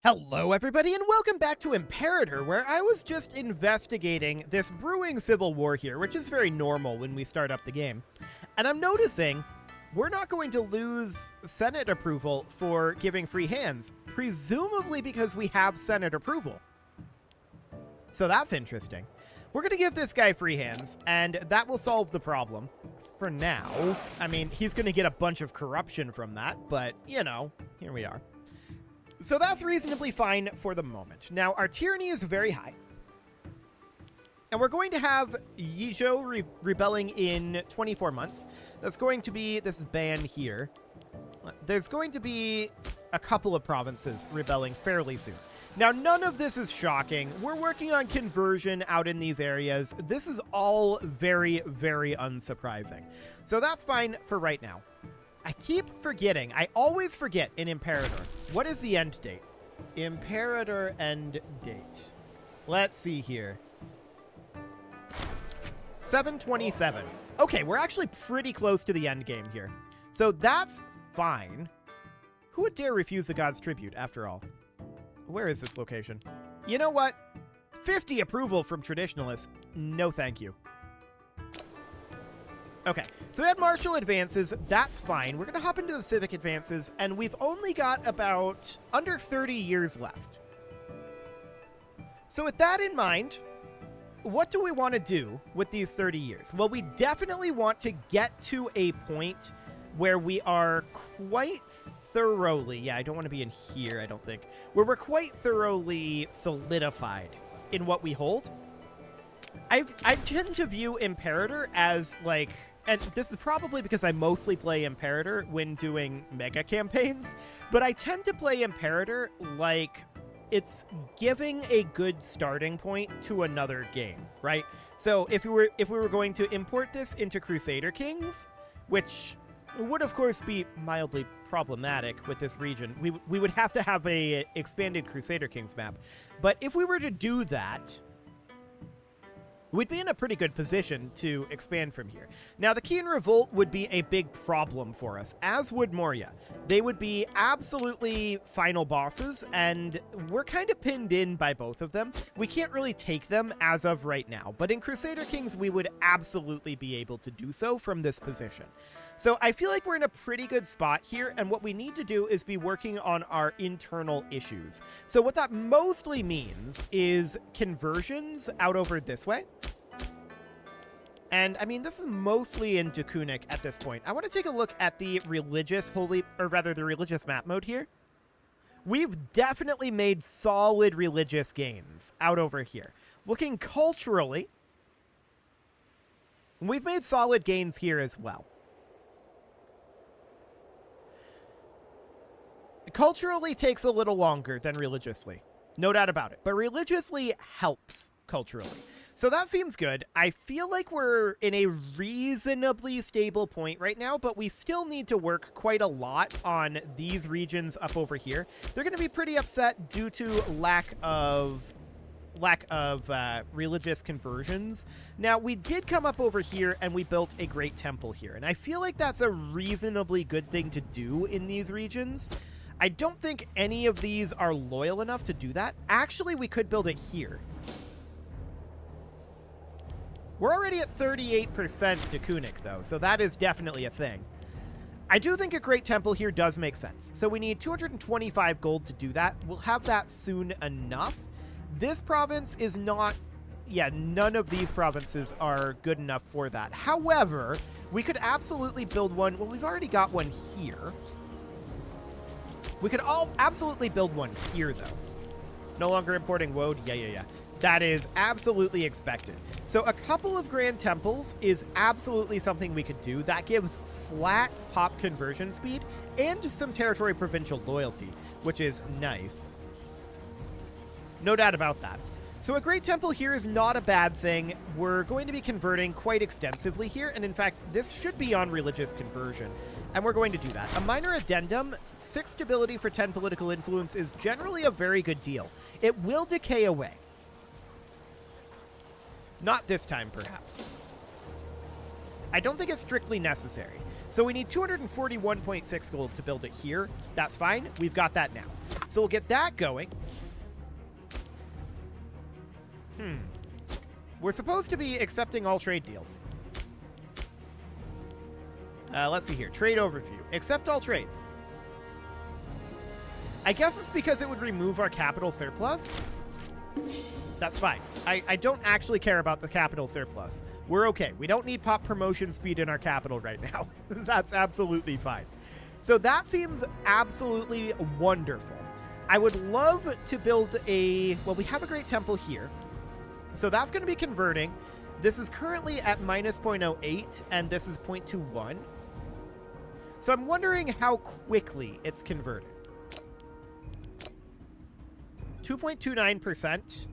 Hello everybody and welcome back to Imperator, where I was just investigating this brewing civil war here, which is very normal when we start up the game. And I'm noticing we're not going to lose Senate approval for giving free hands, presumably because we have Senate approval. So that's interesting. We're going to give this guy free hands, and that will solve the problem. For now. I mean, he's going to get a bunch of corruption from that, but, you know, here we are. So that's reasonably fine for the moment. Now, our tyranny is very high. And we're going to have Yizhou rebelling in 24 months. That's going to be this ban here. There's going to be a couple of provinces rebelling fairly soon. Now, none of this is shocking. We're working on conversion out in these areas. This is all very, very unsurprising. So that's fine for right now. I keep forgetting. I always forget in Imperator. What is the end date? Imperator end date. Let's see here. 7/27. Okay, we're actually pretty close to the end game here. So that's fine. Who would dare refuse the god's tribute, after all? Where is this location? You know what? 50 approval from traditionalists. No thank you. Okay, so we had martial advances. That's fine. We're going to hop into the civic advances, and we've only got about under 30 years left. So with that in mind, what do we want to do with these 30 years? Well, we definitely want to get to a point where we are quite thoroughly, yeah, I don't want to be in here, I don't think, where we're quite thoroughly solidified in what we hold. I tend to view Imperator as, like, and this is probably because I mostly play Imperator when doing mega campaigns, but I tend to play Imperator like it's giving a good starting point to another game, right? So if we were going to import this into Crusader Kings, which would of course be mildly problematic with this region, we would have to have a expanded Crusader Kings map. But if we were to do that, we'd be in a pretty good position to expand from here. Now, the Key and Revolt would be a big problem for us, as would Moria. They would be absolutely final bosses, and we're kind of pinned in by both of them. We can't really take them as of right now, but in Crusader Kings, we would absolutely be able to do so from this position. So I feel like we're in a pretty good spot here, and what we need to do is be working on our internal issues. So what that mostly means is conversions out over this way. And, I mean, this is mostly in Dukunik at this point. I want to take a look at the religious the religious map mode here. We've definitely made solid religious gains out over here. Looking culturally, we've made solid gains here as well. Culturally takes a little longer than religiously. No doubt about it. But religiously helps culturally. So that seems good. I feel like we're in a reasonably stable point right now, but we still need to work quite a lot on these regions up over here. They're going to be pretty upset due to lack of religious conversions. Now, we did come up over here and we built a great temple here, and I feel like that's a reasonably good thing to do in these regions. I don't think any of these are loyal enough to do that. Actually, we could build it here. We're already at 38% Dukunik, though, so that is definitely a thing. I do think a great temple here does make sense. So we need 225 gold to do that. We'll have that soon enough. This province is not... Yeah, none of these provinces are good enough for that. However, we could absolutely build one... Well, we've already got one here. We could absolutely build one here, though. No longer importing woad? Yeah. That is absolutely expected. So a couple of grand temples is absolutely something we could do. That gives flat pop conversion speed and some territory provincial loyalty, which is nice. No doubt about that. So a great temple here is not a bad thing. We're going to be converting quite extensively here, and in fact, this should be on religious conversion, and we're going to do that. A minor addendum, 6 stability for 10 political influence is generally a very good deal. It will decay away. Not this time, perhaps. I don't think it's strictly necessary. So we need 241.6 gold to build it here. That's fine. We've got that now. So we'll get that going. We're supposed to be accepting all trade deals. Let's see here. Trade overview. Accept all trades. I guess it's because it would remove our capital surplus. That's fine. I don't actually care about the capital surplus. We're okay. We don't need pop promotion speed in our capital right now. That's absolutely fine. So that seems absolutely wonderful. I would love to build a... Well, we have a great temple here. So that's going to be converting. This is currently at minus 0.08, and this is 0.21. So I'm wondering how quickly it's converting. 2.29%.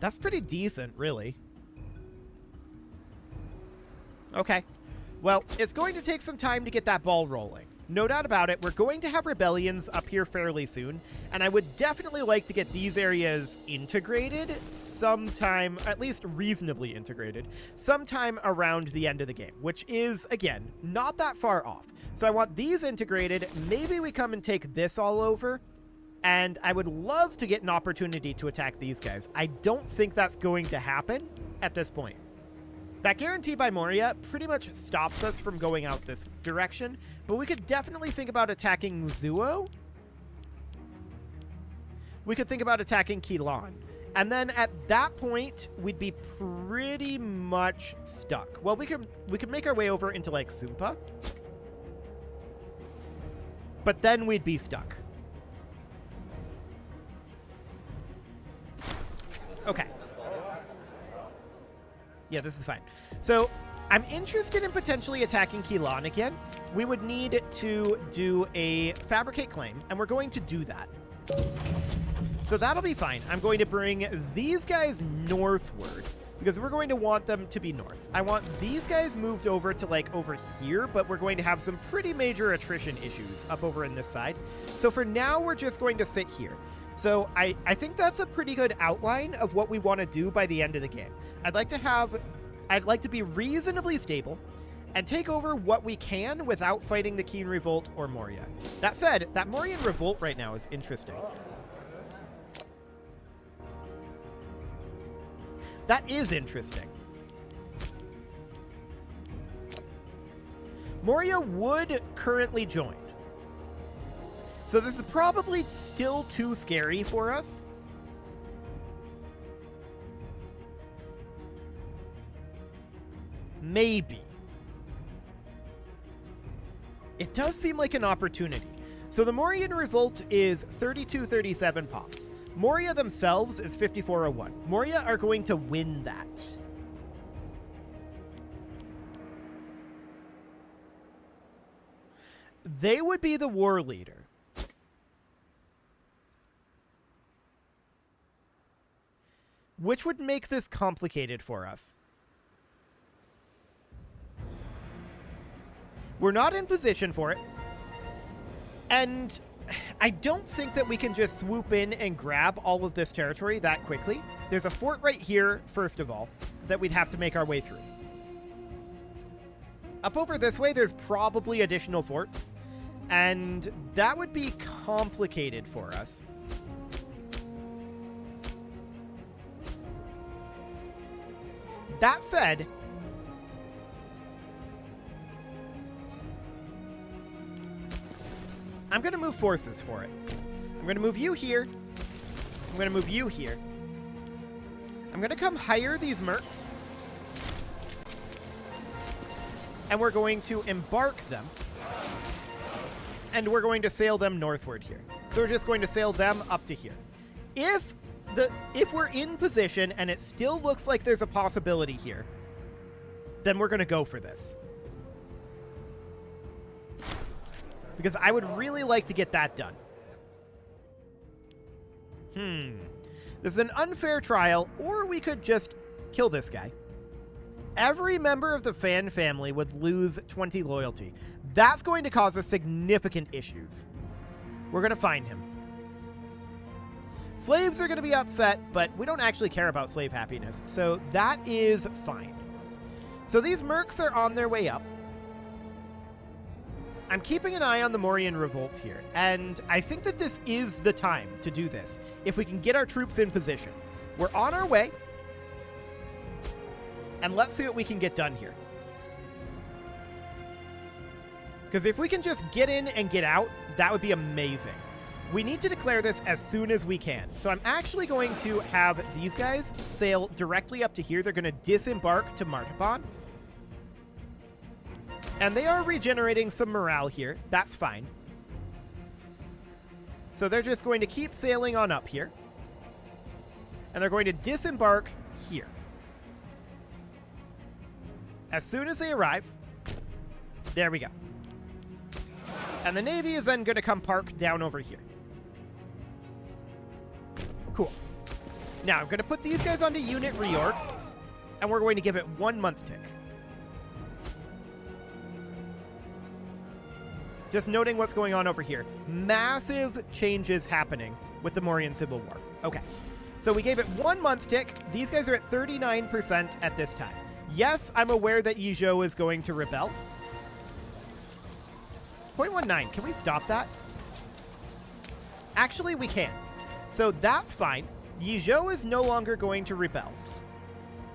That's pretty decent, really. Okay. Well, it's going to take some time to get that ball rolling. No doubt about it. We're going to have rebellions up here fairly soon, and I would definitely like to get these areas integrated sometime, at least reasonably integrated, sometime around the end of the game, which is, again, not that far off. So I want these integrated. Maybe we come and take this all over, and I would love to get an opportunity to attack these guys. I don't think that's going to happen at this point. That guarantee by Moria pretty much stops us from going out this direction, but we could definitely think about attacking Zuo. We could think about attacking Kilan. And then at that point, we'd be pretty much stuck. Well, we could make our way over into, like, Sumpa. But then we'd be stuck. Okay. Yeah, this is fine. So I'm interested in potentially attacking Kilan again. We would need to do a fabricate claim, and we're going to do that. So that'll be fine. I'm going to bring these guys northward because we're going to want them to be north. I want these guys moved over to, like, over here, but we're going to have some pretty major attrition issues up over in this side. So for now, we're just going to sit here. So I think that's a pretty good outline of what we want to do by the end of the game. I'd like to be reasonably stable and take over what we can without fighting the Keen Revolt or Moria. That said, that Morian Revolt right now is interesting. That is interesting. Moria would currently join. So this is probably still too scary for us. Maybe. It does seem like an opportunity. So the Morian Revolt is 3237 pops. Moria themselves is 5401. Moria are going to win that. They would be the war leader. Which would make this complicated for us. We're not in position for it. And I don't think that we can just swoop in and grab all of this territory that quickly. There's a fort right here, first of all, that we'd have to make our way through. Up over this way, there's probably additional forts, and that would be complicated for us. That said, I'm going to move forces for it. I'm going to move you here. I'm going to move you here. I'm going to come hire these mercs. And we're going to embark them. And we're going to sail them northward here. So we're just going to sail them up to here. If we're in position and it still looks like there's a possibility here, then we're going to go for this. Because I would really like to get that done. This is an unfair trial, or we could just kill this guy. Every member of the Fan family would lose 20 loyalty. That's going to cause us significant issues. We're going to find him. Slaves are going to be upset, but we don't actually care about slave happiness, so that is fine. So these mercs are on their way up. I'm keeping an eye on the Morian revolt here, and I think that this is the time to do this, if we can get our troops in position. We're on our way, and let's see what we can get done here. Because if we can just get in and get out, that would be amazing. We need to declare this as soon as we can. So I'm actually going to have these guys sail directly up to here. They're going to disembark to Martaban. And they are regenerating some morale here. That's fine. So they're just going to keep sailing on up here. And they're going to disembark here. As soon as they arrive, there we go. And the Navy is then going to come park down over here. Cool. Now, I'm going to put these guys onto unit reorg, and we're going to give it 1 month tick. Just noting what's going on over here. Massive changes happening with the Morian Civil War. Okay. So we gave it 1 month tick. These guys are at 39% at this time. Yes, I'm aware that Yizhou is going to rebel. 0.19. Can we stop that? Actually, we can. So that's fine. Yizhou is no longer going to rebel.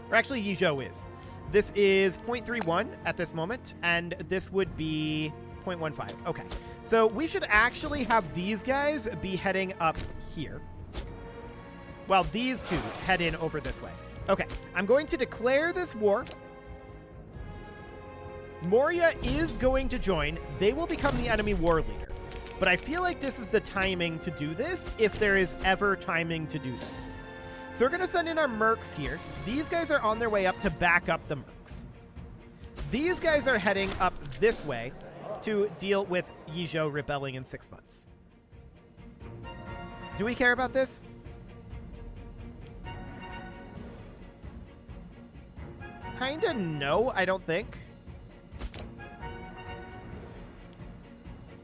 Or actually, Yizhou is. This is 0.31 at this moment, and this would be 0.15. Okay. So we should actually have these guys be heading up here, while these two head in over this way. Okay. I'm going to declare this war. Moria is going to join. They will become the enemy war leader. But I feel like this is the timing to do this, if there is ever timing to do this. So we're going to send in our mercs here. These guys are on their way up to back up the mercs. These guys are heading up this way to deal with Yizhou rebelling in 6 months. Do we care about this? Kinda no, I don't think.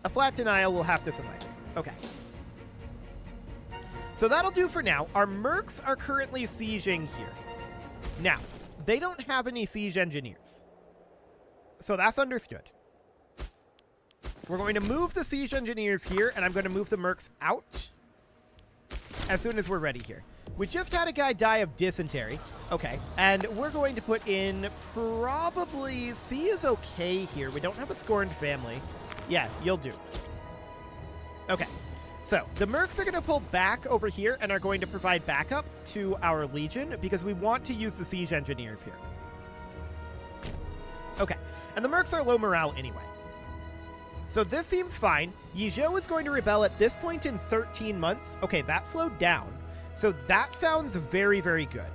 A flat denial will have to suffice. Okay. So that'll do for now. Our mercs are currently sieging here. Now, they don't have any siege engineers. So that's understood. We're going to move the siege engineers here, and I'm going to move the mercs out as soon as we're ready here. We just had a guy die of dysentery. Okay. And we're going to put in probably... C is okay here. We don't have a scorned family. Yeah, you'll do. Okay. So, the mercs are going to pull back over here and are going to provide backup to our legion because we want to use the siege engineers here. Okay. And the mercs are low morale anyway. So this seems fine. Yizhou is going to rebel at this point in 13 months. Okay, that slowed down. So that sounds very, very good.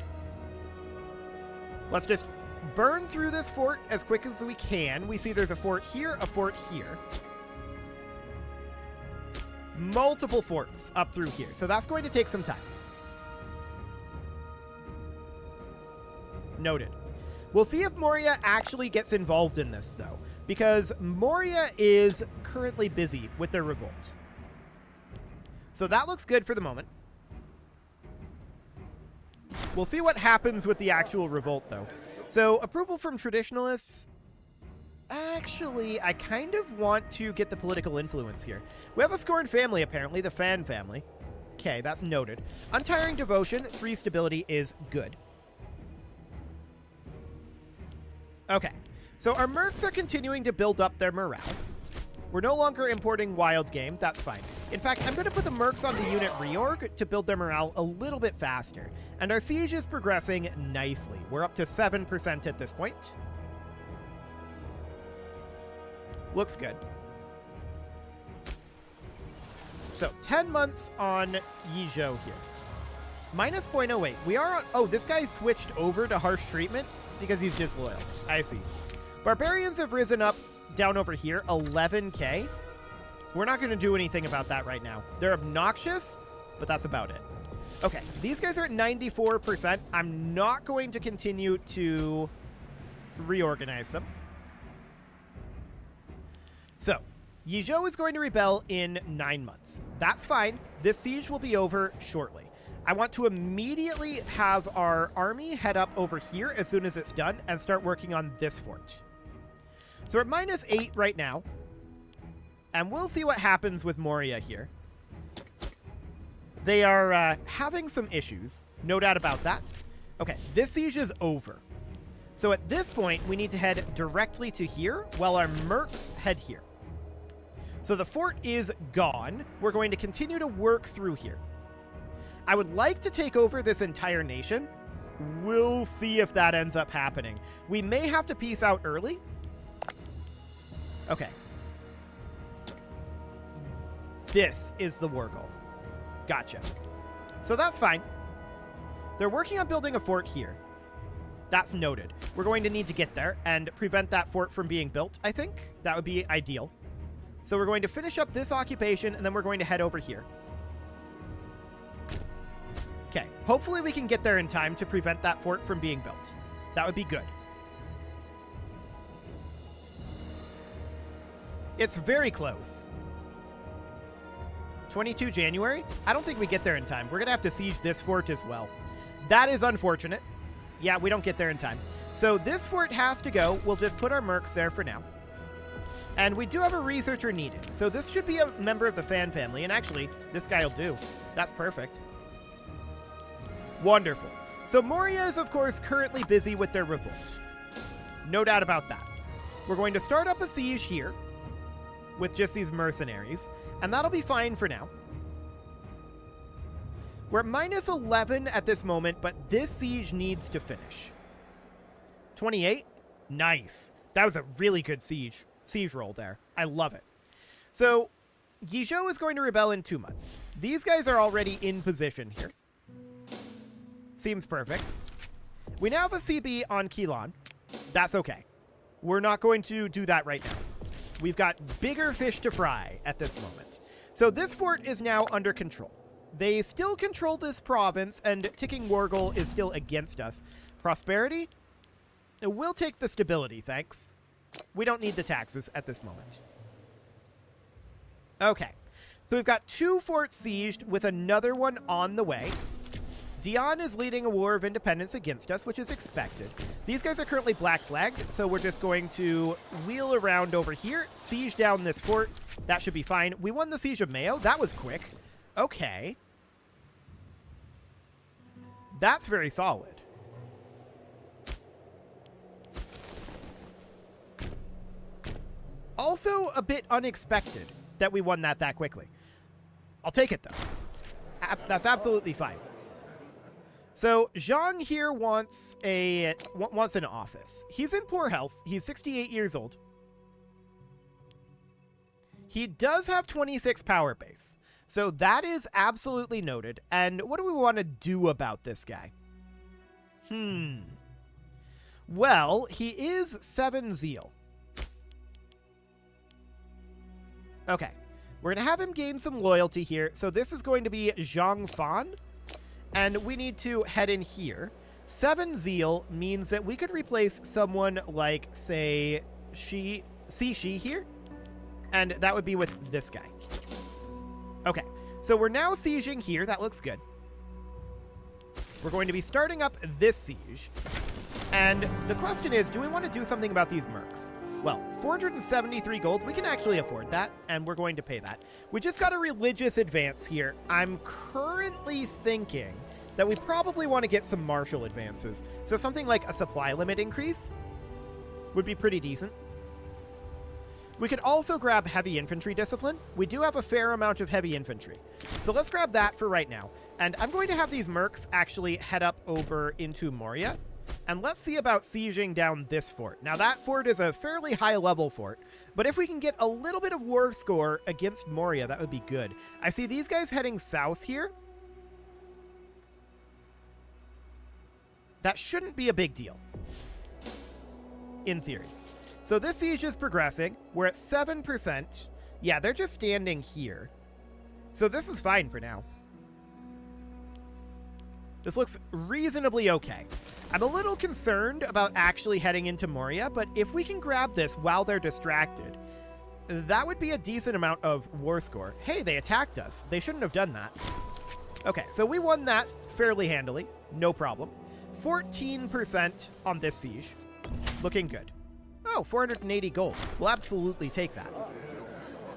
Let's just burn through this fort as quick as we can. We see there's a fort here, a fort here. Multiple forts up through here. So that's going to take some time. Noted. We'll see if Moria actually gets involved in this, though, because Moria is currently busy with their revolt. So that looks good for the moment. We'll see what happens with the actual revolt, though. So, approval from traditionalists. Actually, I kind of want to get the political influence here. We have a scorned family, apparently, the Fan family. Okay, that's noted. Untiring devotion, 3 stability is good. Okay, so our mercs are continuing to build up their morale. We're no longer importing wild game. That's fine. In fact, I'm going to put the mercs onto unit reorg to build their morale a little bit faster. And our siege is progressing nicely. We're up to 7% at this point. Looks good. So, 10 months on Yizhou here. Minus 0.08. We are on... Oh, this guy switched over to harsh treatment because he's disloyal. I see. Barbarians have risen up down over here, 11k. We're not going to do anything about that right now. They're obnoxious, but that's about it. Okay, these guys are at 94%. I'm not going to continue to reorganize them. So, Yizhou is going to rebel in 9 months. That's fine. This siege will be over shortly. I want to immediately have our army head up over here as soon as it's done and start working on this fort. So we're at -8 right now. And we'll see what happens with Moria here. They are having some issues. No doubt about that. Okay, this siege is over. So at this point, we need to head directly to here while our mercs head here. So the fort is gone. We're going to continue to work through here. I would like to take over this entire nation. We'll see if that ends up happening. We may have to peace out early. Okay. This is the war goal. Gotcha. So that's fine. They're working on building a fort here. That's noted. We're going to need to get there and prevent that fort from being built, I think. That would be ideal. So we're going to finish up this occupation, and then we're going to head over here. Okay, hopefully we can get there in time to prevent that fort from being built. That would be good. It's very close. 22 January? I don't think we get there in time. We're going to have to siege this fort as well. That is unfortunate. Yeah, we don't get there in time. So this fort has to go. We'll just put our mercs there for now. And we do have a researcher needed. So this should be a member of the fan family. And actually, this guy will do. That's perfect. Wonderful. So Moria is, of course, currently busy with their revolt. No doubt about that. We're going to start up a siege here with just these mercenaries. And that'll be fine for now. We're at minus 11 at this moment, but this siege needs to finish. 28? Nice. That was a really good siege roll there. I love it. So, Guizhou is going to rebel in 2 months. These guys are already in position here. Seems perfect. We now have a CB on Qilan. That's okay. We're not going to do that right now. We've got bigger fish to fry at this moment. So this fort is now under control. They still control this province, and Ticking Wargle is still against us. Prosperity? We'll take the stability, thanks. We don't need the taxes at this moment. Okay. So we've got 2 forts sieged with another one on the way. Dion is leading a war of independence against us, which is expected. These guys are currently black flagged, so we're just going to wheel around over here, siege down this fort. That should be fine. We won the Siege of Mayo. That was quick. Okay. That's very solid. Also a bit unexpected that we won that quickly. I'll take it, though. That's absolutely fine. So Zhang here wants an office. He's in poor health. He's 68 years old. He does have 26 power base. So that is absolutely noted. And what do we want to do about this guy? Well, he is 7 zeal. Okay. We're going to have him gain some loyalty here. So this is going to be Zhang Fan. And we need to head in here. 7 zeal means that we could replace someone like, say, Shi here. And that would be with this guy. Okay, so we're now sieging here. That looks good. We're going to be starting up this siege. And the question is, do we want to do something about these mercs? Well, 473 gold, we can actually afford that, and we're going to pay that. We just got a religious advance here. I'm currently thinking that we probably want to get some martial advances. So something like a supply limit increase would be pretty decent. We could also grab heavy infantry discipline. We do have a fair amount of heavy infantry. So let's grab that for right now. And I'm going to have these mercs actually head up over into Moria. And let's see about sieging down this fort. Now, that fort is a fairly high-level fort, but if we can get a little bit of war score against Moria, that would be good. I see these guys heading south here. That shouldn't be a big deal, in theory. So this siege is progressing. We're at 7%. Yeah, they're just standing here. So this is fine for now. This looks reasonably okay. I'm a little concerned about actually heading into Moria, but if we can grab this while they're distracted, that would be a decent amount of war score. Hey, they attacked us. They shouldn't have done that. Okay, so we won that fairly handily. No problem. 14% on this siege. Looking good. Oh, 480 gold. We'll absolutely take that.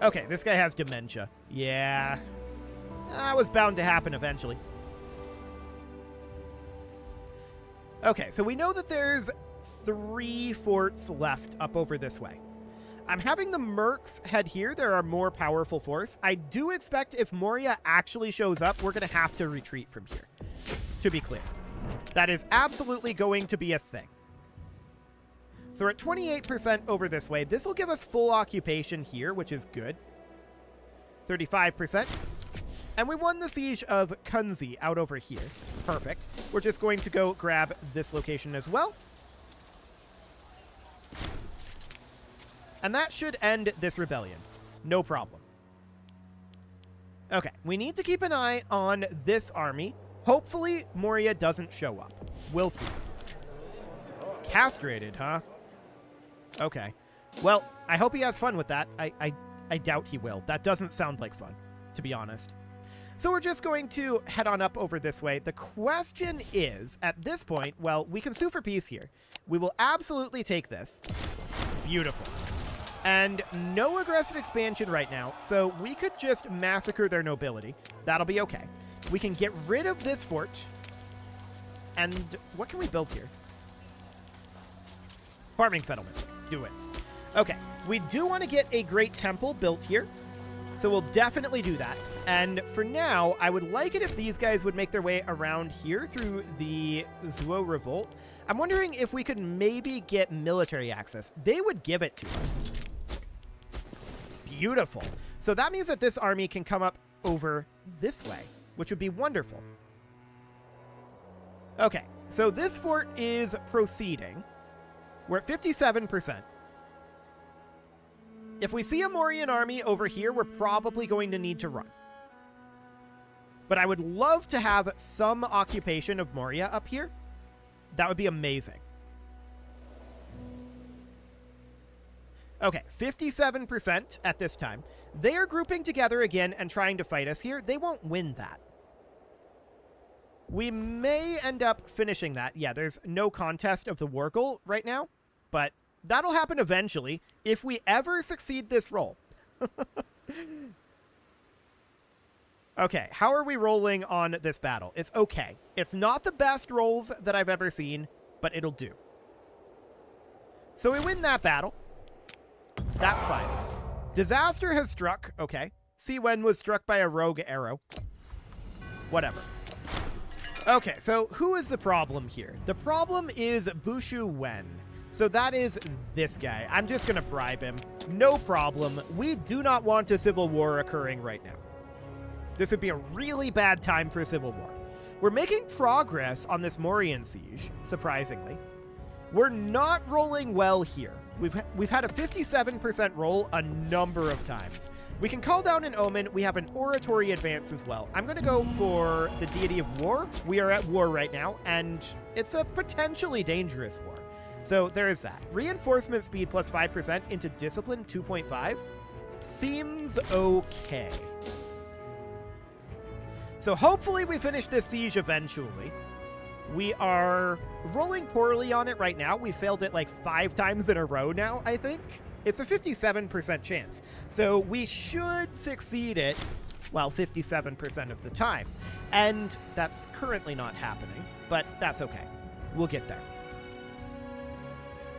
Okay, this guy has dementia. Yeah. That was bound to happen eventually. Okay, so we know that there's 3 forts left up over this way. I'm having the Mercs head here. They're our more powerful force. I do expect if Moria actually shows up, we're going to have to retreat from here, to be clear. That is absolutely going to be a thing. So we're at 28% over this way. This will give us full occupation here, which is good. 35%. And we won the siege of Kunzi out over here. Perfect. We're just going to go grab this location as well. And that should end this rebellion. No problem. Okay, we need to keep an eye on this army. Hopefully, Moria doesn't show up. We'll see. Castrated, huh? Okay. Well, I hope he has fun with that. I doubt he will. That doesn't sound like fun, to be honest. So we're just going to head on up over this way. The question is, at this point, well, we can sue for peace here. We will absolutely take this. Beautiful. And no aggressive expansion right now, so we could just massacre their nobility. That'll be okay. We can get rid of this fort. And what can we build here? Farming settlement. Do it. Okay, we do want to get a great temple built here. So we'll definitely do that. And for now, I would like it if these guys would make their way around here through the Zuo Revolt. I'm wondering if we could maybe get military access. They would give it to us. Beautiful. So that means that this army can come up over this way, which would be wonderful. Okay, so this fort is proceeding. We're at 57%. If we see a Morian army over here, we're probably going to need to run. But I would love to have some occupation of Moria up here. That would be amazing. Okay, 57% at this time. They are grouping together again and trying to fight us here. They won't win that. We may end up finishing that. Yeah, there's no contest of the war goal right now, but that'll happen eventually if we ever succeed this roll. Okay, how are we rolling on this battle? It's okay. It's not the best rolls that I've ever seen, but it'll do. So we win that battle. That's fine. Disaster has struck. Okay. Siwen was struck by a rogue arrow. Whatever. Okay, so who is the problem here? The problem is Bushu Wen. So that is this guy. I'm just going to bribe him. No problem. We do not want a civil war occurring right now. This would be a really bad time for a civil war. We're making progress on this Morian siege, surprisingly. We're not rolling well here. We've had a 57% roll a number of times. We can call down an omen. We have an oratory advance as well. I'm going to go for the deity of war. We are at war right now, and it's a potentially dangerous war. So there is that. Reinforcement speed plus 5% into discipline 2.5 seems okay. So hopefully we finish this siege eventually. We are rolling poorly on it right now. We failed it like 5 times in a row now, I think. It's a 57% chance. So we should succeed it, well, 57% of the time. And that's currently not happening, but that's okay. We'll get there.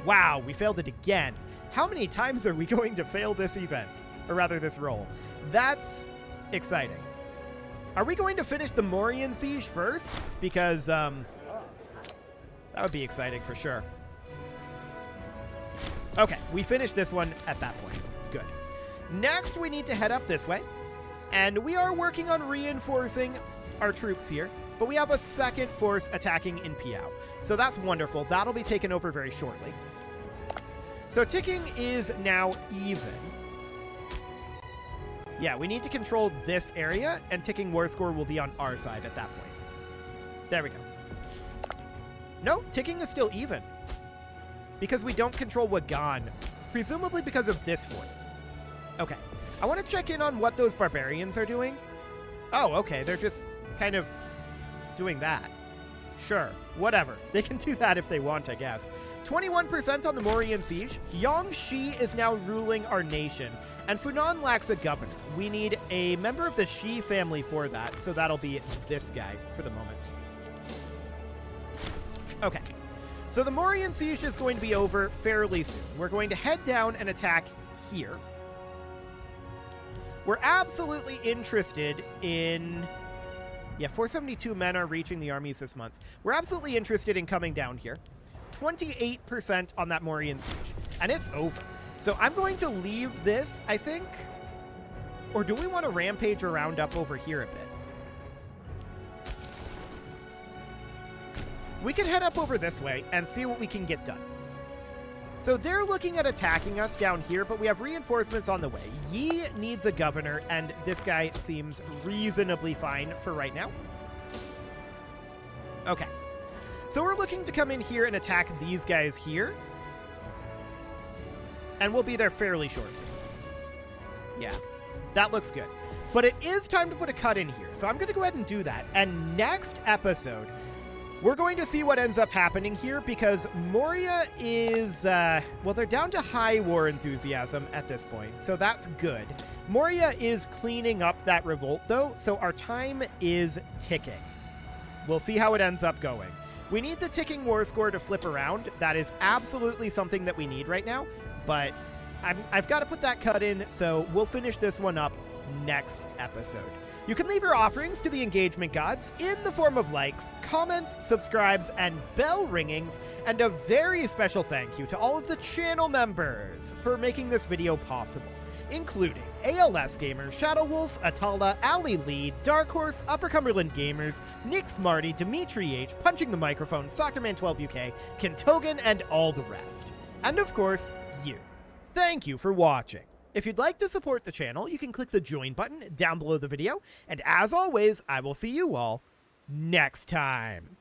Wow, we failed it again. How many times are we going to fail this event? Or rather, this roll? That's exciting. Are we going to finish the Morian siege first? Because, that would be exciting for sure. Okay, we finished this one at that point. Good. Next, we need to head up this way. And we are working on reinforcing our troops here. But we have a second force attacking in Piao. So that's wonderful. That'll be taken over very shortly. So ticking is now even. Yeah, we need to control this area, and ticking war score will be on our side at that point. There we go. No, ticking is still even. Because we don't control Wagan. Presumably because of this fort. Okay. I want to check in on what those barbarians are doing. Oh, okay. They're just kind of doing that. Sure, whatever. They can do that if they want, I guess. 21% on the Morian siege. Yangshi is now ruling our nation, and Funan lacks a governor. We need a member of the Shi family for that, so that'll be this guy for the moment. Okay, so the Morian siege is going to be over fairly soon. We're going to head down and attack here. We're absolutely interested in... Yeah, 472 men are reaching the armies this month. We're absolutely interested in coming down here. 28% on that Morian siege. And it's over. So I'm going to leave this, I think. Or do we want to rampage or round up over here a bit? We can head up over this way and see what we can get done. So they're looking at attacking us down here, but we have reinforcements on the way. Yi needs a governor, and this guy seems reasonably fine for right now. Okay. So we're looking to come in here and attack these guys here. And we'll be there fairly shortly. Yeah, that looks good. But it is time to put a cut in here, so I'm going to go ahead and do that. And next episode... we're going to see what ends up happening here, because Moria is, well, they're down to high war enthusiasm at this point, so that's good. Moria is cleaning up that revolt, though, so our time is ticking. We'll see how it ends up going. We need the ticking war score to flip around. That is absolutely something that we need right now, but I've got to put that cut in, so we'll finish this one up next episode. You can leave your offerings to the engagement gods in the form of likes, comments, subscribes, and bell ringings, and a very special thank you to all of the channel members for making this video possible, including ALS Gamer, Shadow Wolf, Atala, Ali Lee, Dark Horse, Upper Cumberland Gamers, Nick Smarty, Dimitri H, Punching the Microphone, Soccerman12UK, Kentogan, and all the rest. And of course, you. Thank you for watching. If you'd like to support the channel, you can click the join button down below the video. And as always, I will see you all next time.